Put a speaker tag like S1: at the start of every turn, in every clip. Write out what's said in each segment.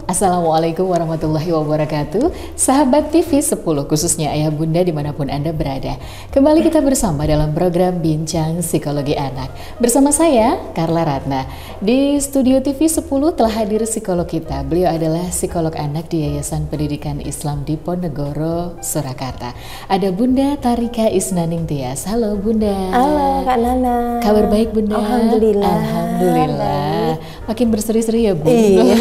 S1: Assalamualaikum warahmatullahi wabarakatuh. Sahabat TV 10, khususnya ayah bunda dimanapun Anda berada. Kembali kita bersama dalam program Bincang Psikologi Anak. Bersama saya, Carla Ratna. Di studio TV 10 telah hadir psikolog kita. Beliau adalah psikolog anak di Yayasan Pendidikan Islam Diponegoro, Surakarta. Ada Bunda Tarika Isnaning Tias. Halo Bunda.
S2: Halo Kak Nana.
S1: Kabar baik Bunda?
S2: Alhamdulillah.
S1: Alhamdulillah. Makin berseri-seri ya Bu.
S2: Iya.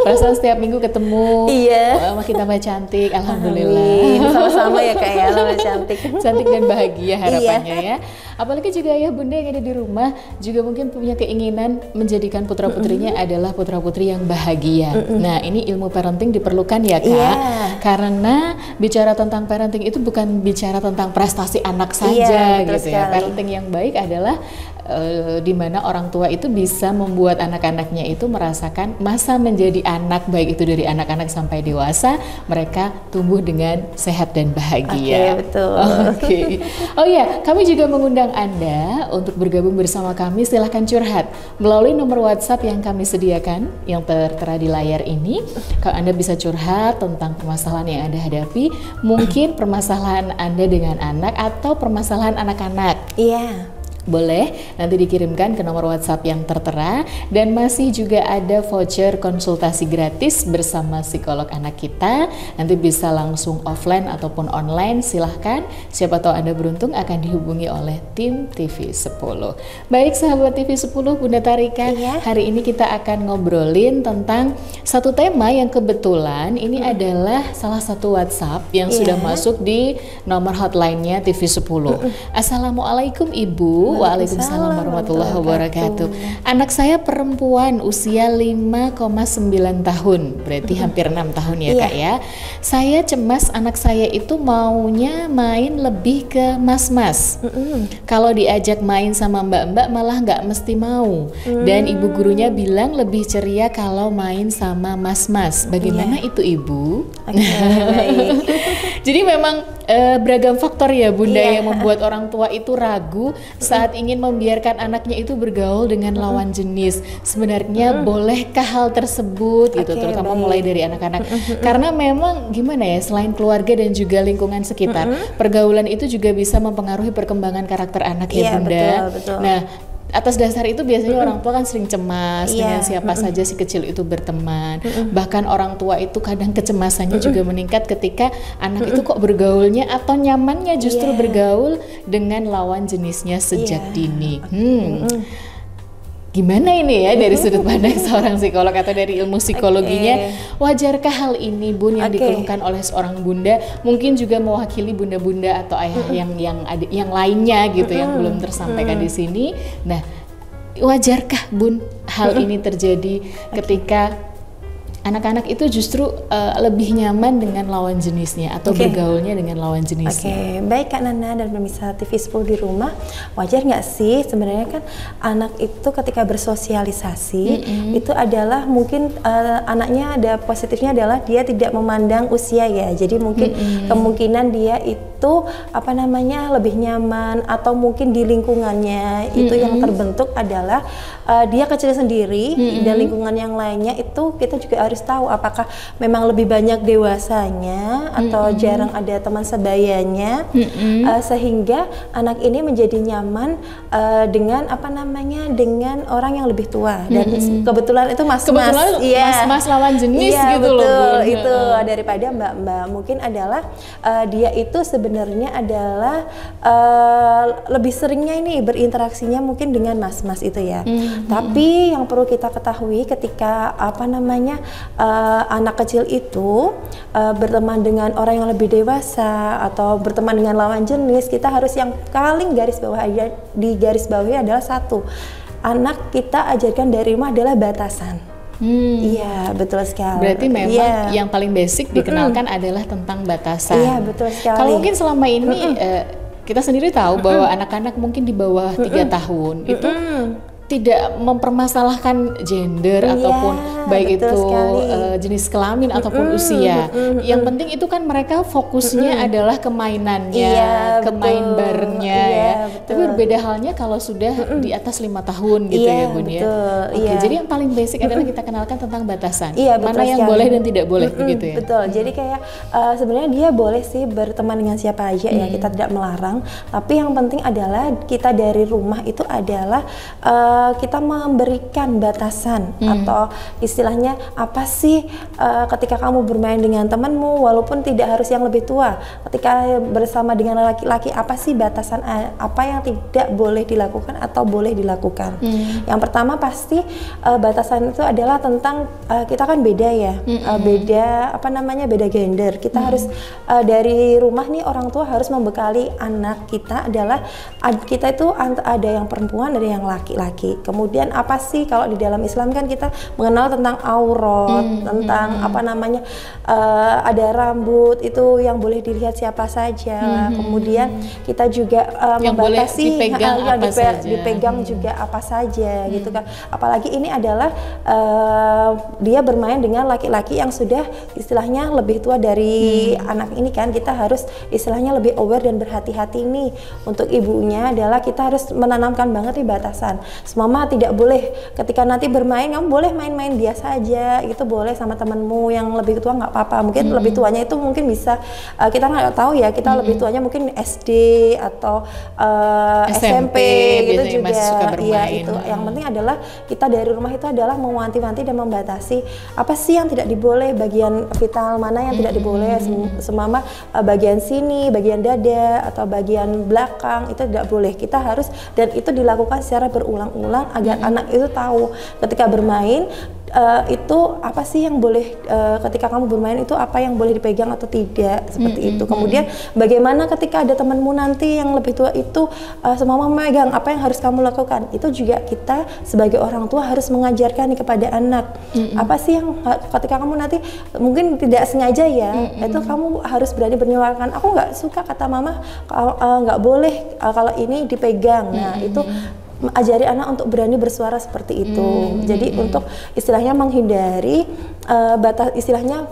S1: Perasaan setiap minggu ketemu,
S2: iya.
S1: Makin tambah cantik, alhamdulillah.
S2: Sama-sama ya Kak ya, tambah cantik.
S1: Cantik dan bahagia harapannya ya. Apalagi juga ayah bunda yang ada di rumah juga mungkin punya keinginan menjadikan putra-putrinya adalah putra-putri yang bahagia. Nah, ini ilmu parenting diperlukan ya Kak. Karena bicara tentang parenting itu bukan bicara tentang prestasi anak saja gitu ya. Parenting yang baik adalah di mana orang tua itu bisa membuat anak-anaknya itu merasakan masa menjadi anak, baik itu dari anak-anak sampai dewasa, mereka tumbuh dengan sehat dan bahagia.
S2: Oke, betul.
S1: Oke. Oh ya, kami juga mengundang Anda untuk bergabung bersama kami. Silahkan curhat melalui nomor WhatsApp yang kami sediakan yang tertera di layar ini. Kalau Anda bisa curhat tentang permasalahan yang Anda hadapi, mungkin permasalahan Anda dengan anak atau permasalahan anak-anak.
S2: Iya.
S1: Boleh nanti dikirimkan ke nomor WhatsApp yang tertera, dan masih juga ada voucher konsultasi gratis bersama psikolog anak kita. Nanti bisa langsung offline ataupun online, silahkan. Siapa tahu Anda beruntung akan dihubungi oleh tim TV 10. Baik sahabat TV 10, Bunda Tarika, hari ini kita akan ngobrolin tentang satu tema yang kebetulan ini adalah salah satu WhatsApp yang sudah masuk di nomor hotline-nya TV 10. Assalamualaikum Ibu. Waalaikumsalam warahmatullahi wabarakatuh. Anak saya perempuan usia 5,9 tahun, berarti hampir 6 tahun ya Kak ya. Saya cemas anak saya itu maunya main lebih ke mas-mas. Kalau diajak main sama mbak-mbak malah nggak mesti mau. Dan ibu gurunya bilang lebih ceria kalau main sama mas-mas. Bagaimana itu Ibu?
S2: Baik.
S1: Jadi memang beragam faktor ya Bunda yang membuat orang tua itu ragu saat ingin membiarkan anaknya itu bergaul dengan lawan jenis. Sebenarnya bolehkah hal tersebut gitu, terutama mulai dari anak-anak. Karena memang gimana ya, selain keluarga dan juga lingkungan sekitar, pergaulan itu juga bisa mempengaruhi perkembangan karakter anak ya Bunda.
S2: Betul.
S1: Nah, atas dasar itu biasanya orang tua kan sering cemas dengan siapa saja si kecil itu berteman. Bahkan orang tua itu kadang kecemasannya juga meningkat ketika anak itu kok bergaulnya atau nyamannya justru bergaul dengan lawan jenisnya sejak dini. Gimana ini ya dari sudut pandang seorang psikolog atau dari ilmu psikologinya, wajarkah hal ini Bun yang dikeluhkan oleh seorang bunda, mungkin juga mewakili bunda-bunda atau ayah yang lainnya gitu yang belum tersampaikan di sini. Nah, wajarkah Bun hal ini terjadi ketika anak-anak itu justru lebih nyaman dengan lawan jenisnya atau bergaulnya dengan lawan jenisnya?
S2: Baik Kak Nana dan pemirsa TV 10 di rumah, wajar nggak sih sebenarnya kan anak itu ketika bersosialisasi itu adalah mungkin anaknya ada positifnya adalah dia tidak memandang usia ya, jadi mungkin kemungkinan dia itu lebih nyaman atau mungkin di lingkungannya itu yang terbentuk adalah dia kecil sendiri dan lingkungan yang lainnya itu kita juga harus tahu apakah memang lebih banyak dewasanya atau jarang ada teman sebayanya, sehingga anak ini menjadi nyaman dengan dengan orang yang lebih tua dan kebetulan itu mas-mas,
S1: mas-mas lawan jenis gitu
S2: betul,
S1: loh Bun.
S2: Itu daripada mbak-mbak mungkin adalah dia itu sebenarnya adalah lebih seringnya ini berinteraksinya mungkin dengan mas-mas itu ya. Tapi yang perlu kita ketahui ketika anak kecil itu berteman dengan orang yang lebih dewasa atau berteman dengan lawan jenis, kita harus yang paling di garis bawahnya adalah satu, anak kita ajarkan dari rumah adalah batasan. Iya, betul sekali.
S1: Berarti memang yang paling basic dikenalkan adalah tentang batasan.
S2: Iya, betul sekali.
S1: Kalau mungkin selama ini kita sendiri tahu bahwa anak-anak mungkin di bawah 3 tahun itu tidak mempermasalahkan gender ataupun baik itu jenis kelamin ataupun usia. Yang penting itu kan mereka fokusnya adalah kemainannya, kemain barengnya ya. Tapi berbeda halnya kalau sudah di atas 5 tahun gitu ya Bun ya. Oke, jadi yang paling basic adalah kita kenalkan tentang batasan. Mana yang boleh dan tidak boleh begitu ya.
S2: Betul. Jadi kayak sebenarnya dia boleh sih berteman dengan siapa aja ya, kita tidak melarang. Tapi yang penting adalah kita dari rumah itu adalah kita memberikan batasan atau istilahnya apa sih ketika kamu bermain dengan temanmu walaupun tidak harus yang lebih tua, ketika bersama dengan laki-laki apa sih batasan apa yang tidak boleh dilakukan atau boleh dilakukan. Yang pertama pasti batasan itu adalah tentang kita kan beda ya, beda apa namanya, beda gender. Kita harus dari rumah nih orang tua harus membekali anak kita adalah kita itu ada yang perempuan, ada yang laki-laki. Kemudian apa sih kalau di dalam Islam kan kita mengenal tentang aurat, tentang apa namanya ada rambut itu yang boleh dilihat siapa saja. Kemudian kita juga
S1: yang
S2: membatasi
S1: boleh dipegang apa saja.
S2: Dipegang juga apa saja gitu kan. Apalagi ini adalah dia bermain dengan laki-laki yang sudah istilahnya lebih tua dari anak ini kan. Kita harus istilahnya lebih aware dan berhati-hati nih. Untuk ibunya adalah kita harus menanamkan banget nih batasan. Mama tidak boleh ketika nanti bermain kamu boleh main-main biasa aja, itu boleh sama temanmu yang lebih tua nggak apa-apa. Mungkin lebih tuanya itu mungkin bisa kita nggak tahu ya, kita lebih tuanya mungkin SD atau SMP gitu juga. Iya itu. Yang penting adalah kita dari rumah itu adalah mewanti-wanti dan membatasi apa sih yang tidak diboleh, bagian vital mana yang tidak diboleh, semama bagian sini, bagian dada atau bagian belakang itu tidak boleh. Kita harus, dan itu dilakukan secara berulang-ulang agar anak itu tahu ketika bermain itu apa sih yang boleh, ketika kamu bermain itu apa yang boleh dipegang atau tidak, seperti itu. Kemudian bagaimana ketika ada temanmu nanti yang lebih tua itu semua memegang, apa yang harus kamu lakukan, itu juga kita sebagai orang tua harus mengajarkan nih kepada anak. Apa sih yang ketika kamu nanti mungkin tidak sengaja ya, itu kamu harus berani menyuarakan, aku nggak suka kata mama nggak boleh kalau ini dipegang. Nah itu ajari anak untuk berani bersuara seperti itu. Jadi untuk istilahnya menghindari istilahnya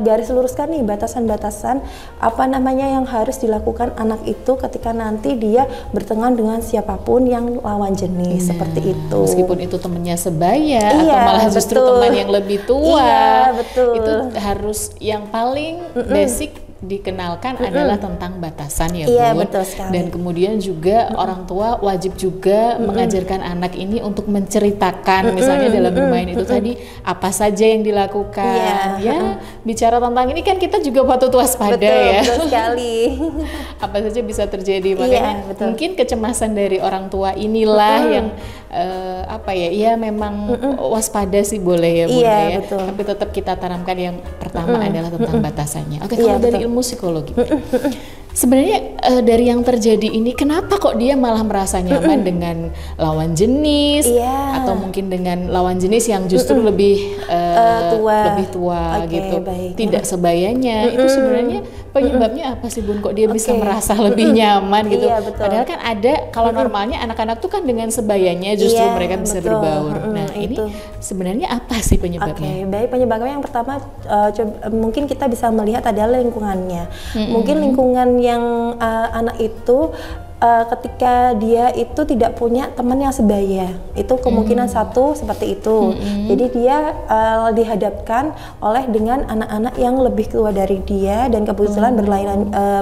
S2: garis luruskan nih batasan-batasan apa namanya yang harus dilakukan anak itu ketika nanti dia bertengkar dengan siapapun yang lawan jenis, seperti itu.
S1: Meskipun itu temannya sebaya atau malah justru teman yang lebih tua, itu harus yang paling basic dikenalkan adalah tentang batasan ya Bun.
S2: Betul sekali.
S1: Dan kemudian juga orang tua wajib juga mengajarkan anak ini untuk menceritakan misalnya dalam bermain itu tadi apa saja yang dilakukan. Ya, bicara tentang ini kan kita juga patut waspada ya.
S2: Betul sekali.
S1: Apa saja bisa terjadi, makanya mungkin kecemasan dari orang tua inilah yang apa ya, ya memang waspada sih boleh ya Bun ya. Tapi tetap kita tanamkan yang pertama adalah tentang batasannya. Oke, kalau dari ilmu psikologi sebenarnya dari yang terjadi ini, kenapa kok dia malah merasa nyaman dengan lawan jenis atau mungkin dengan lawan jenis yang justru lebih tua gitu, tidak sebayanya, itu sebenarnya penyebabnya apa sih Bun, kok dia bisa merasa lebih nyaman gitu? Padahal kan ada, kalau normalnya anak-anak tuh kan dengan sebayanya justru mereka bisa berbaur. Nah ini sebenarnya apa sih penyebabnya?
S2: Baik, penyebabnya yang pertama mungkin kita bisa melihat adalah lingkungannya. Mungkin lingkungan yang anak itu ketika dia itu tidak punya teman yang sebaya, itu kemungkinan satu seperti itu. Jadi dia dihadapkan oleh dengan anak-anak yang lebih tua dari dia dan kebetulan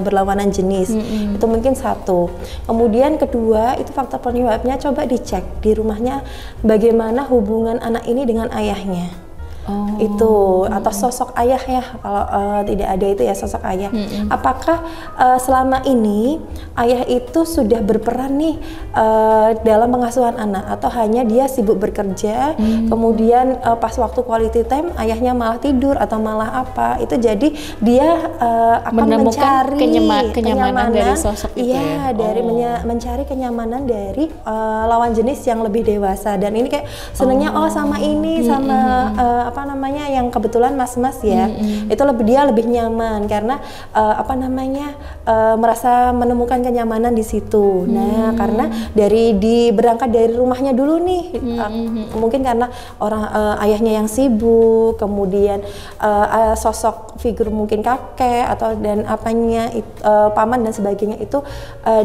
S2: berlawanan jenis. Itu mungkin satu. Kemudian kedua, itu faktor penyebabnya coba dicek di rumahnya bagaimana hubungan anak ini dengan ayahnya. Itu atau sosok ayah ya, kalau tidak ada itu ya sosok ayah. Apakah selama ini ayah itu sudah berperan nih dalam pengasuhan anak, atau hanya dia sibuk bekerja, kemudian pas waktu quality time ayahnya malah tidur atau malah apa, itu jadi dia akan
S1: menemukan
S2: mencari
S1: kenyamanan dari sosok itu ya?
S2: Dari mencari kenyamanan dari lawan jenis yang lebih dewasa. Dan ini kayak senengnya sama ini sama apa namanya yang kebetulan mas-mas ya, itu dia lebih nyaman karena apa namanya merasa menemukan kenyamanan di situ. Nah, karena berangkat dari rumahnya dulu nih, mungkin karena orang ayahnya yang sibuk, kemudian sosok figur mungkin kakek atau dan apanya paman dan sebagainya itu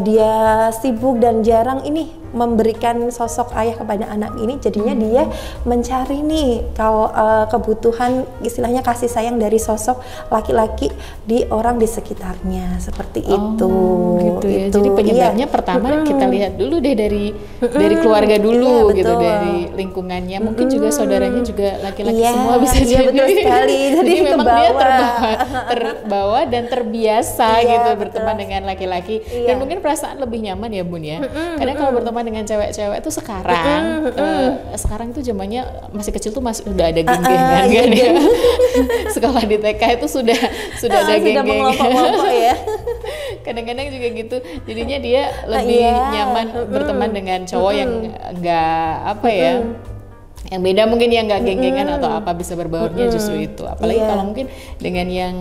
S2: dia sibuk dan jarang ini memberikan sosok ayah kepada anak ini, jadinya dia mencari nih kalau kebutuhan istilahnya kasih sayang dari sosok laki-laki di orang di sekitarnya seperti itu.
S1: Gitu ya. Jadi penyebabnya pertama kita lihat dulu deh dari keluarga dulu gitu, dari lingkungannya. Mungkin juga saudaranya juga laki-laki semua bisa jadi.
S2: Betul sekali.
S1: Jadi memang dia terbawa dan terbiasa gitu berteman dengan laki-laki dan mungkin perasaan lebih nyaman ya Bun ya. Karena kalau berteman dengan cewek-cewek tuh sekarang tuh zamannya masih kecil tuh masih udah ada geng-gengan kan ya. Sekolah di TK itu sudah ada geng-geng.
S2: Ya.
S1: Kadang-kadang juga gitu. Jadinya dia lebih nyaman berteman dengan cowok yang enggak apa ya. Yang beda mungkin yang nggak geng-gengan atau apa, bisa berbaurnya justru itu. Apalagi kalau mungkin dengan yang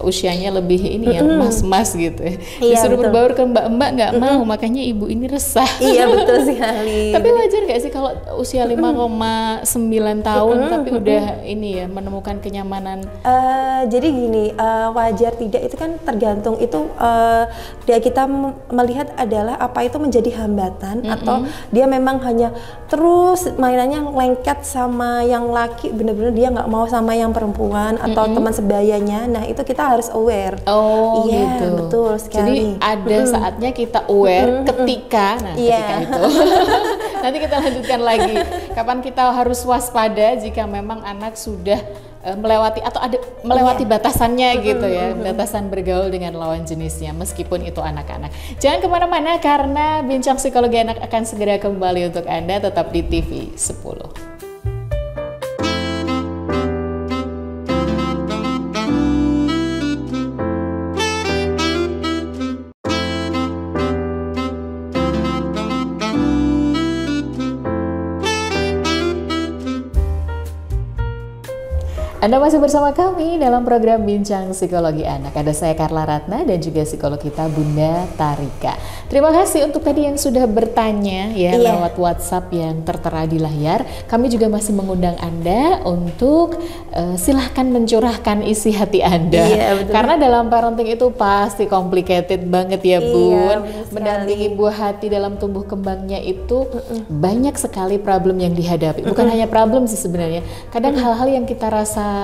S1: usianya lebih ini yang mas-mas gitu ya. Disuruh berbaur ke mbak-mbak nggak mau, makanya ibu ini resah.
S2: Iya betul sekali.
S1: Tapi wajar nggak sih kalau usia 5,9 tahun tapi udah ini ya menemukan kenyamanan?
S2: Jadi gini, wajar tidak itu kan tergantung itu dia kita melihat adalah apa itu menjadi hambatan atau dia memang hanya terus mainannya lengket sama yang laki, bener-bener dia nggak mau sama yang perempuan atau teman sebayanya. Nah itu kita harus aware.
S1: Oh
S2: iya,
S1: gitu.
S2: Betul sekali.
S1: Jadi ada saatnya kita aware ketika itu. Nanti kita lanjutkan lagi. Kapan kita harus waspada jika memang anak sudah melewati atau ada melewati batasannya gitu ya, batasan bergaul dengan lawan jenisnya meskipun itu anak-anak. Jangan kemana-mana karena Bincang Psikologi Anak akan segera kembali untuk Anda, tetap di TV 10. Anda masih bersama kami dalam program Bincang Psikologi Anak. Ada saya Carla Ratna dan juga psikolog kita Bunda Tarika. Terima kasih untuk tadi yang sudah bertanya ya lewat WhatsApp yang tertera di layar. Kami juga masih mengundang Anda untuk silahkan mencurahkan isi hati Anda. Karena dalam parenting itu pasti complicated banget ya Bun. Mendampingi buah hati dalam tumbuh kembangnya itu banyak sekali problem yang dihadapi. Bukan hanya problem sih sebenarnya. Kadang hal-hal yang kita rasa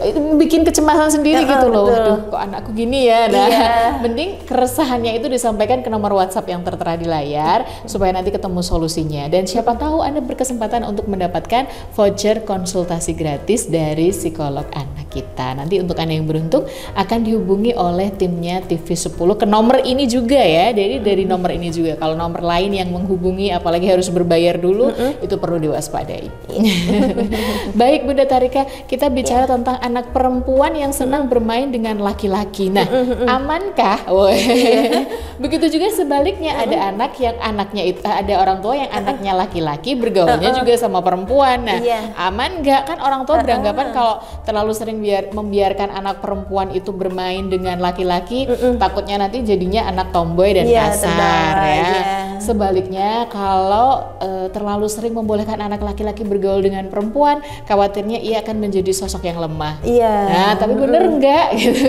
S1: itu bikin kecemasan sendiri gitu loh. Waduh, kok anakku gini ya. Nah, mending keresahannya itu disampaikan ke nomor WhatsApp yang tertera di layar supaya nanti ketemu solusinya. Dan siapa tahu Anda berkesempatan untuk mendapatkan voucher konsultasi gratis dari psikolog anak kita. Nanti untuk Anda yang beruntung akan dihubungi oleh timnya TV10 ke nomor ini juga ya. Jadi dari nomor ini juga. Kalau nomor lain yang menghubungi apalagi harus berbayar dulu, itu perlu diwaspadai. Baik Bunda Tarika, kita bicara tentang anak perempuan yang senang bermain dengan laki-laki. Nah, amankah? Begitu juga sebaliknya, ada anak yang anaknya itu ada orang tua yang anaknya laki-laki bergaulnya juga sama perempuan. Nah, aman nggak? Kan orang tua beranggapan kalau terlalu sering membiarkan anak perempuan itu bermain dengan laki-laki, takutnya nanti jadinya anak tomboy dan kasar ya. Sebaliknya kalau terlalu sering membolehkan anak laki-laki bergaul dengan perempuan, khawatirnya ia akan menjadi sosok yang lemah. Nah, tapi bener enggak gitu.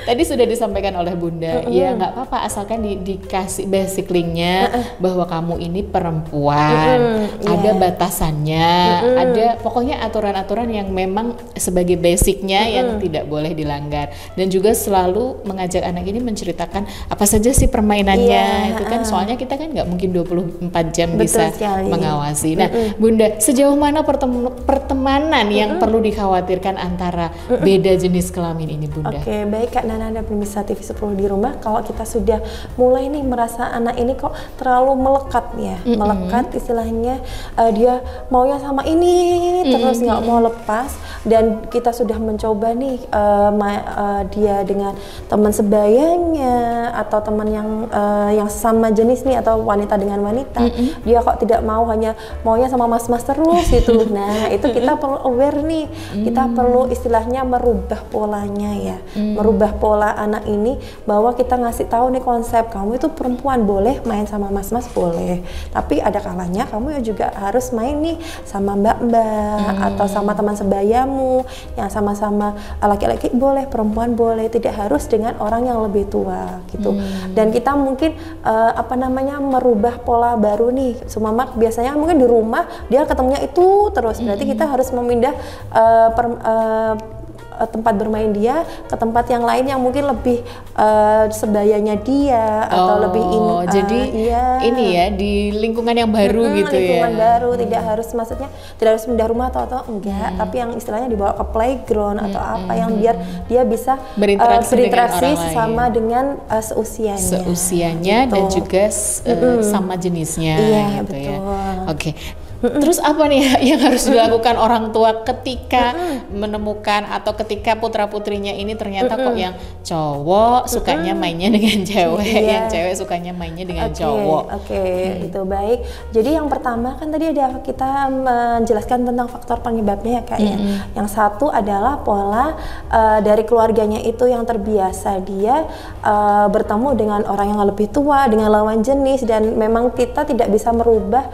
S1: Tadi sudah disampaikan oleh Bunda, ya nggak apa-apa asalkan dikasih basic linknya bahwa kamu ini perempuan, ada batasannya, ada pokoknya aturan-aturan yang memang sebagai basicnya yang tidak boleh dilanggar. Dan juga selalu mengajak anak ini menceritakan apa saja sih permainannya, itu kan soalnya kita kan nggak mungkin 24 jam bisa mengawasi. Nah, Bunda, sejauh mana pertemanan yang perlu dikhawatirkan antara beda jenis kelamin ini Bunda?
S2: Oke, baik Kak Nana dan pemirsa TV10 di rumah, kalau kita sudah mulai nih merasa anak ini kok terlalu melekat ya, melekat istilahnya dia maunya sama ini terus nggak mau lepas, dan kita sudah mencoba nih dia dengan teman sebayanya atau teman yang sama jenis nih atau wanita dengan wanita, dia kok tidak mau, hanya maunya sama mas-mas terus gitu. Nah itu kita perlu aware nih, kita perlu istilahnya merubah polanya ya, merubah pola anak ini, bahwa kita ngasih tahu nih konsep, kamu itu perempuan boleh main sama mas-mas boleh, tapi ada kalanya kamu ya juga harus main nih sama mbak-mbak atau sama teman sebayamu yang sama-sama laki-laki boleh, perempuan boleh, tidak harus dengan orang yang lebih tua gitu. Dan kita mungkin merubah pola baru nih. Sumamak biasanya mungkin di rumah dia ketemunya itu terus, berarti kita harus memindah tempat bermain dia ke tempat yang lain yang mungkin lebih sebayanya dia atau lebih
S1: jadi ini ya di lingkungan yang baru gitu
S2: lingkungan
S1: ya.
S2: baru, tidak harus, maksudnya tidak harus pindah rumah atau enggak, tapi yang istilahnya dibawa ke playground atau apa yang biar dia bisa berinteraksi sama dengan seusianya
S1: gitu. Dan juga sama jenisnya gitu
S2: betul.
S1: ya. Oke. Terus apa nih yang harus dilakukan orang tua ketika menemukan atau ketika putra-putrinya ini ternyata kok yang cowok sukanya mainnya dengan cewek, yang cewek sukanya mainnya dengan cowok.
S2: Itu baik. Jadi yang pertama kan tadi ada kita menjelaskan tentang faktor penyebabnya ya Kak ya. Yang satu adalah pola dari keluarganya itu yang terbiasa dia bertemu dengan orang yang lebih tua, dengan lawan jenis, dan memang kita tidak bisa merubah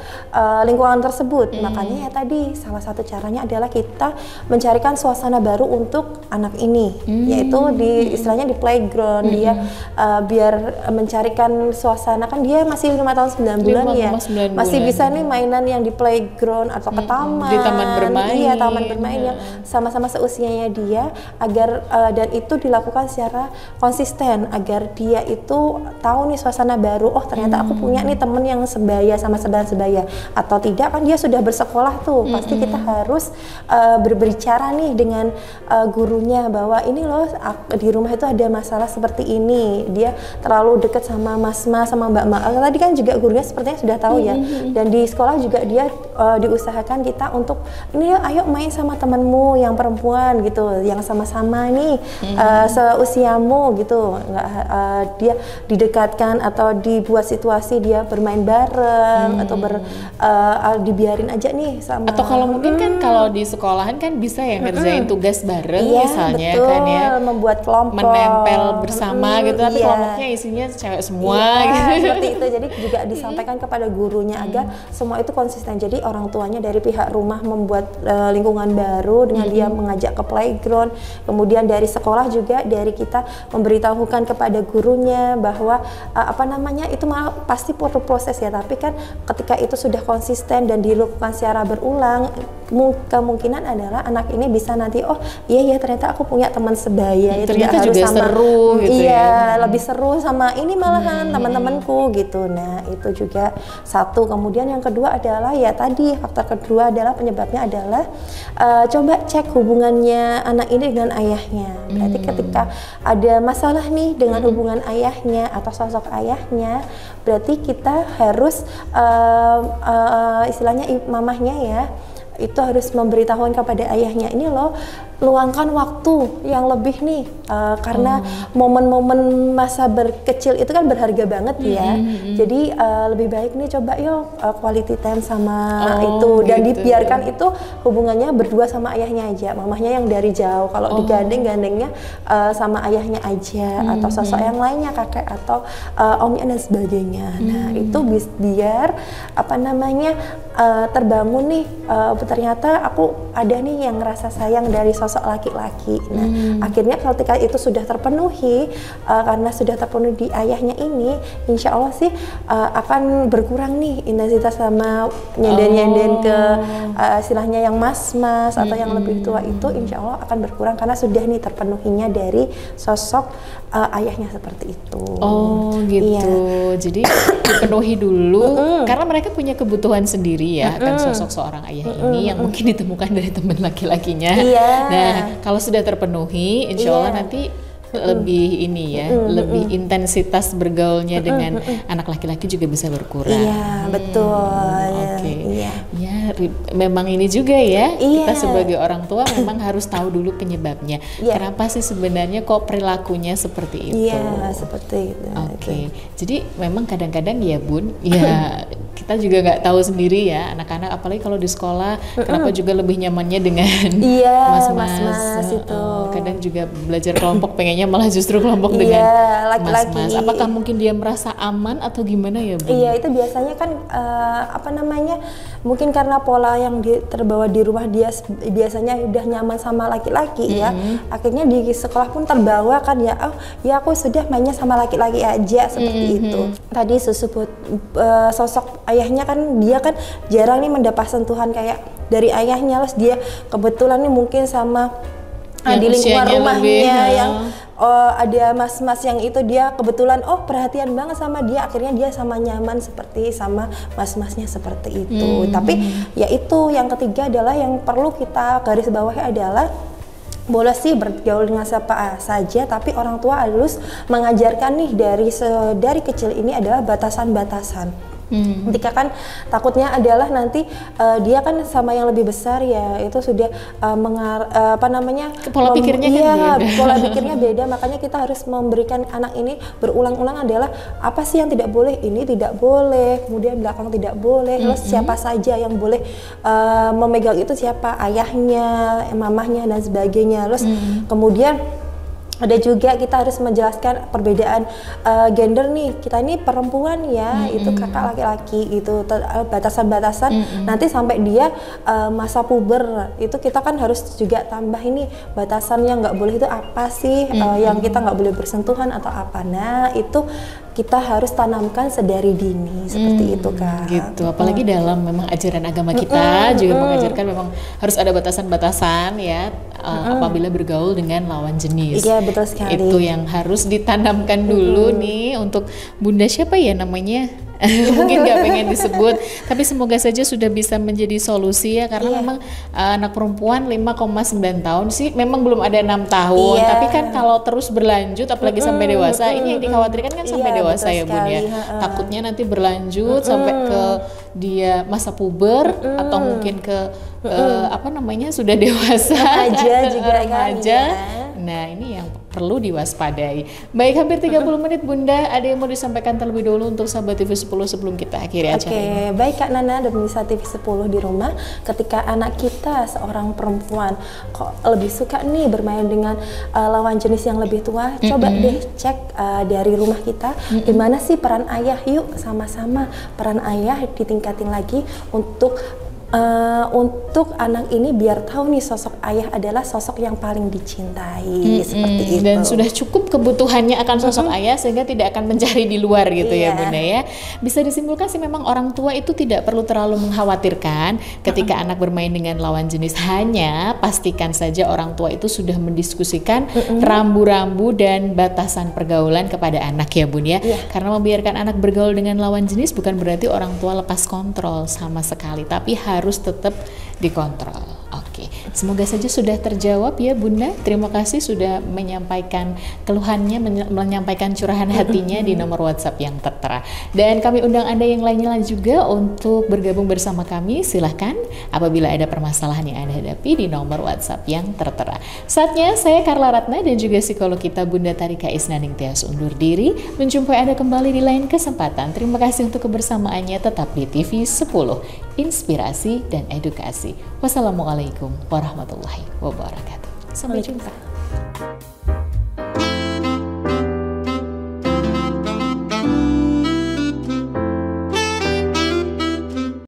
S2: lingkungan tersebut. Makanya ya tadi salah satu caranya adalah kita mencarikan suasana baru untuk anak ini, yaitu di istilahnya di playground. Dia biar mencarikan suasana, kan dia masih 5 tahun 9 bulan ya, masih bisa nih mainan yang di playground atau ke taman,
S1: di taman bermain.
S2: Iya, taman bermain yang sama-sama seusianya dia, agar dan itu dilakukan secara konsisten agar dia itu tahu nih suasana baru. Oh ternyata aku punya nih temen yang sebaya sama sebaya, atau tidak kan dia sudah bersekolah tuh, pasti kita harus berbicara nih dengan gurunya bahwa ini loh di rumah itu ada masalah seperti ini, dia terlalu dekat sama mas-mas sama mbak-mbak. Tadi kan juga gurunya sepertinya sudah tahu ya, dan di sekolah juga dia diusahakan kita untuk ini ayo main sama temanmu yang perempuan gitu, yang sama-sama nih seusiamu gitu, dia didekatkan atau dibuat situasi dia bermain bareng atau dibiarin aja nih sama.
S1: Atau kalau mungkin kan kalau di sekolahan kan bisa ya ngerjain tugas bareng misalnya
S2: betul,
S1: kan ya,
S2: membuat kelompok,
S1: menempel bersama gitu, tapi kelompoknya isinya cewek semua gitu.
S2: Seperti itu. Jadi juga disampaikan kepada gurunya agar semua itu konsisten. Jadi orang tuanya dari pihak rumah membuat lingkungan baru dengan dia mengajak ke playground, kemudian dari sekolah juga dari kita memberitahukan kepada gurunya bahwa itu pasti perlu proses ya, tapi kan ketika itu sudah konsisten dan dilakukan secara berulang, kemungkinan adalah anak ini bisa nanti iya ternyata aku punya teman sebaya, itu
S1: ternyata
S2: harus
S1: juga
S2: sama,
S1: seru gitu
S2: lebih seru sama ini malahan teman-temanku gitu. Nah itu juga satu. Kemudian yang kedua adalah ya tadi faktor kedua adalah penyebabnya adalah coba cek hubungannya anak ini dengan ayahnya. Berarti ketika ada masalah nih dengan hubungan ayahnya atau sosok ayahnya, berarti kita harus istilahnya mamahnya ya, itu harus memberitahukan kepada ayahnya, ini loh luangkan waktu yang lebih nih karena momen-momen masa berkecil itu kan berharga banget ya. Jadi lebih baik nih coba yuk quality time sama itu, dan
S1: gitu.
S2: dibiarkan itu hubungannya berdua sama ayahnya aja, mamahnya yang dari jauh. Kalau digandeng-gandengnya sama ayahnya aja atau sosok yang lainnya, kakek atau omnya dan sebagainya. Nah itu biar terbangun nih, ternyata aku ada nih yang ngerasa sayang dari sosok laki-laki. Nah akhirnya ketika itu sudah terpenuhi, karena sudah terpenuhi di ayahnya ini, insya Allah sih akan berkurang nih intensitas sama nyenden-nyenden ke istilahnya yang mas-mas atau yang lebih tua itu, insya Allah akan berkurang karena sudah nih terpenuhinya dari sosok ayahnya seperti itu.
S1: Gitu. Jadi dipenuhi dulu karena mereka punya kebutuhan sendiri ya, kan sosok seorang ayah ini yang mungkin ditemukan dari teman laki-lakinya. Nah kalau sudah terpenuhi, insya Allah nanti lebih ini ya, lebih intensitas bergaulnya dengan anak laki-laki juga bisa berkurang.
S2: Iya betul.
S1: Oke. Ya memang ini juga ya,
S2: Iya.
S1: kita sebagai orang tua memang harus tahu dulu penyebabnya.
S2: Iya.
S1: Kenapa sih sebenarnya kok perilakunya seperti itu?
S2: Iya, seperti itu.
S1: Oke, jadi memang kadang-kadang ya Bun, ya kita juga nggak tahu sendiri ya anak-anak, apalagi kalau di sekolah, kenapa juga lebih nyamannya dengan
S2: Iya,
S1: mas-mas
S2: itu.
S1: Kadang juga belajar kelompok pengennya malah justru kelompok dengan
S2: laki-laki.
S1: mas-mas. Apakah mungkin dia merasa aman atau gimana ya Bun?
S2: Iya, itu biasanya kan mungkin karena pola yang terbawa di rumah dia biasanya udah nyaman sama laki-laki ya, akhirnya di sekolah pun terbawa kan ya, oh ya aku sudah mainnya sama laki-laki aja seperti itu. Tadi sebut sosok ayahnya kan, dia kan jarang nih mendapat sentuhan kayak dari ayahnya, terus dia kebetulan nih mungkin sama di lingkungan rumahnya yang ada mas-mas yang itu dia kebetulan perhatian banget sama dia, akhirnya dia sama nyaman seperti sama mas-masnya seperti itu. Tapi ya itu yang ketiga adalah yang perlu kita garis bawahi adalah boleh sih bergaul dengan siapa saja, tapi orang tua harus mengajarkan nih dari kecil ini adalah batasan-batasan. Ketika kan takutnya adalah nanti dia kan sama yang lebih besar ya, itu sudah
S1: pola pikirnya kan beda.
S2: Pola pikirnya beda, makanya kita harus memberikan anak ini berulang-ulang adalah apa sih yang tidak boleh, ini tidak boleh, kemudian belakang tidak boleh, terus siapa saja yang boleh memegang itu, siapa ayahnya, mamahnya dan sebagainya. Terus kemudian ada juga kita harus menjelaskan perbedaan gender nih, kita ini perempuan ya, itu kakak laki-laki gitu, batasan-batasan nanti sampai dia masa puber itu kita kan harus juga tambah ini batasan yang nggak boleh itu apa sih, yang kita nggak boleh bersentuhan atau apa. Nah itu kita harus tanamkan sedari dini seperti itu kan.
S1: Gitu, apalagi dalam memang ajaran agama kita juga mengajarkan memang harus ada batasan-batasan ya apabila bergaul dengan lawan jenis.
S2: Iya betul sekali.
S1: Itu yang harus ditanamkan dulu nih untuk Bunda siapa ya namanya? Mungkin gak pengen disebut, tapi semoga saja sudah bisa menjadi solusi ya, karena memang anak perempuan 5,9 tahun sih memang belum ada 6 tahun, tapi kan kalau terus berlanjut apalagi sampai dewasa, ini yang dikhawatirkan kan sampai dewasa ya Bun ya, takutnya nanti berlanjut sampai ke dia masa puber atau mungkin ke sudah dewasa remaja. Nah ini yang perlu diwaspadai. Baik, hampir 30 menit Bunda, ada yang mau disampaikan terlebih dahulu untuk sahabat TV 10 sebelum kita akhiri acara ini?
S2: Baik Kak Nana dan pemirsa TV 10 di rumah, ketika anak kita seorang perempuan kok lebih suka nih bermain dengan lawan jenis yang lebih tua, coba deh cek dari rumah kita gimana sih peran ayah, yuk sama-sama peran ayah ditingkatin lagi untuk anak ini biar tahu nih sosok ayah adalah sosok yang paling dicintai seperti itu.
S1: Dan sudah cukup kebutuhannya akan sosok ayah sehingga tidak akan mencari di luar gitu ya Bunda ya. Bisa disimpulkan sih memang orang tua itu tidak perlu terlalu mengkhawatirkan ketika anak bermain dengan lawan jenis, hanya pastikan saja orang tua itu sudah mendiskusikan rambu-rambu dan batasan pergaulan kepada anak ya Bun ya. Karena membiarkan anak bergaul dengan lawan jenis bukan berarti orang tua lepas kontrol sama sekali, tapi harus tetap dikontrol. Oke, semoga saja sudah terjawab ya Bunda. Terima kasih sudah menyampaikan keluhannya, menyampaikan curahan hatinya di nomor WhatsApp yang tertera. Dan kami undang Anda yang lainnya juga untuk bergabung bersama kami. Silahkan apabila ada permasalahan yang Anda hadapi di nomor WhatsApp yang tertera. Saatnya saya Carla Ratna dan juga psikolog kita Bunda Tarika Isnaning Tias undur diri. Menjumpai Anda kembali di lain kesempatan. Terima kasih untuk kebersamaannya, tetap di TV 10, inspirasi dan edukasi. Wassalamualaikum warahmatullahi wabarakatuh. Sampai jumpa.